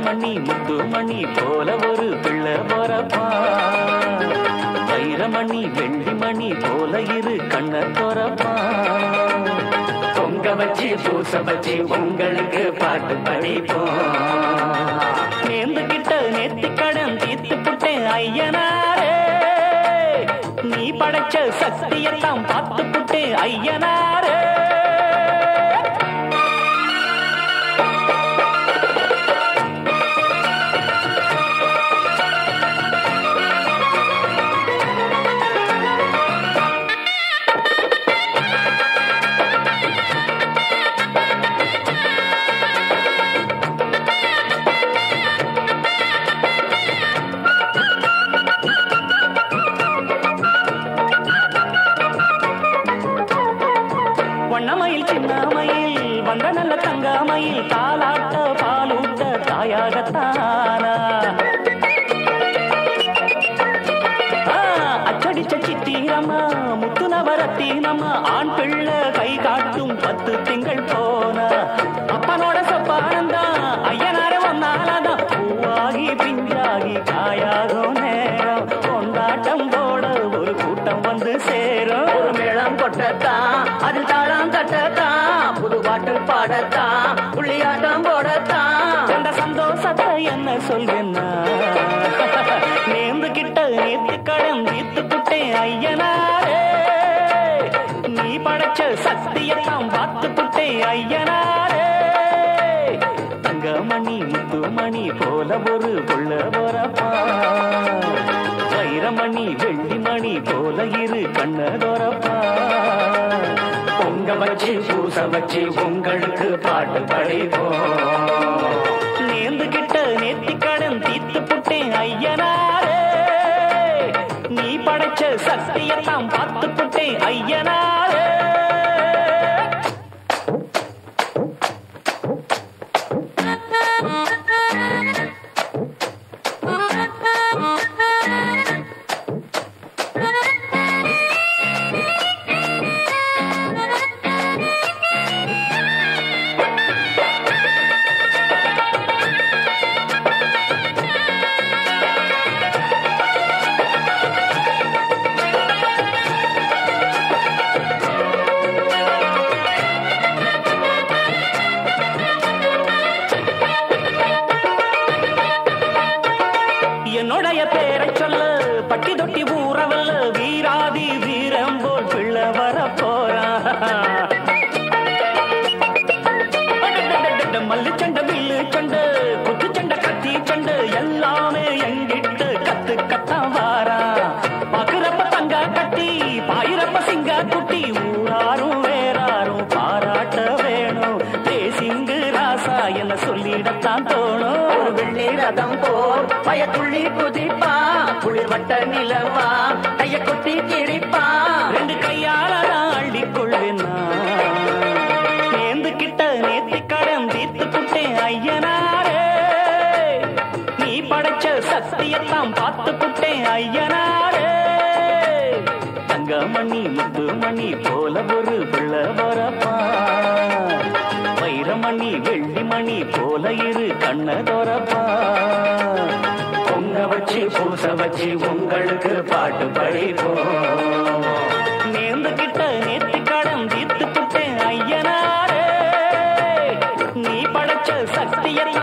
வைரமணி முத்துமணி போல ஒரு பிள்ளை போறப்பா. வைரமணி வெள்ளிமணி போல இரு கண்ண போறப்பா. பொங்க வச்சு பூச வச்சு உங்களுக்கு பாட்டு படிப்போம். நேர்ந்துகிட்ட நேர்த்தி கடன் தீர்த்து புட்டேன் ஐயனாரே. நீ படைச்ச சக்தியெல்லாம் பார்த்து புட்டேன் ஐயனாரே. வண்ணமயில் சின்னமயில் வந்த நல்ல தங்கமயில் தாலாட்ட பாலூட்ட தாயாகத்தானா. அச்சடிச்ச சித்திரம்மா முத்து நவரத்தினம்மா ஆண் பிள்ளை கை காட்டும் 10 திங்கள் போனா. அப்பனோட சொப்பானந்தா ஐயனார ஒன்னாலதான் பூவாகி பிஞ்சாகி காயாகும் நேரம். கொண்டாட்டம் போட ஒரு கூட்டம் வந்து சேரும். ஒரு மேளம் கொட்டத்தான் அது தாளம் தட்டத்தான் புது பாட்டு பாடத்தான் புள்ளியாட்டம் போடத்தான். அந்த சந்தோஷத்தை என்ன சொல்வேன்னா நேர்ந்து கிட்ட நேர்த்தி கடன் தீர்த்து புட்டேன் ஐயனாரே. நீ படைச்ச சக்தியெல்லாம் பார்த்து புட்டேன் ஐயனாரே. தங்கமணி முத்துமணி போல ஒரு புள்ள போறப்பா. வைரமணி வெள்ளிமணி போல இரு கண்ணதோரப்பா. பொங்க வச்சு பூச வச்சு உங்களுக்கு பாட்டு படிப்போம். நேர்ந்துகிட்ட நேர்த்தி கடன் தீர்த்து புட்டேன் ஐயனாரே. நீ படைச்ச சக்தியெல்லாம் பார்த்து புட்டேன் ஐயனாரே. என்னுடைய பேரை சொல்ல பட்டி தொட்டி ஊறவல்ல வீராதி வீரம் போல் பிள்ளை வர போறான். மல்லு சண்டை வில்லு சண்டை குத்து சண்டை கத்தி சண்டை எல்லாமே எங்கிட்டு கத்து கத்தான் வாரா. பாக்குறப்ப தங்க கட்டி பாயிரப்ப சிங்க குட்டி ஊராரும் வேறாரும் பாராட்ட வேணும். தேசிங்கு ராசா என்ன சொல்லிடத்தான் தோணும். ஒரு வெள்ளி ரதம் போர் பயத்துள்ளி குதிப்பா குளிர் வட்ட நிலவா கைய கொட்டி கிழிப்பா. 2 கையால அள்ளிக்கொள்வேனா. நேர்ந்து கிட்ட நேர்த்தி கடன் தீர்த்து புட்டேன் ஐயனாரே. நீ படைச்ச சக்தியெல்லாம் பார்த்து புட்டேன் ஐயனாரே. தங்கமணி முத்துமணி போல ஒரு பிள்ளை போறப்பா. வைரமணி வெள்ளிமணி போல இரு கண்ணதோரப்பா. பொங்க வச்சு பூச வச்சு உங்களுக்கு பாட்டு படிப்போம். நேர்ந்து கிட்ட நேர்த்தி கடன் தீர்த்து புட்டேன் ஐயனாரே. நீ படைச்ச சக்தியெல்லாம்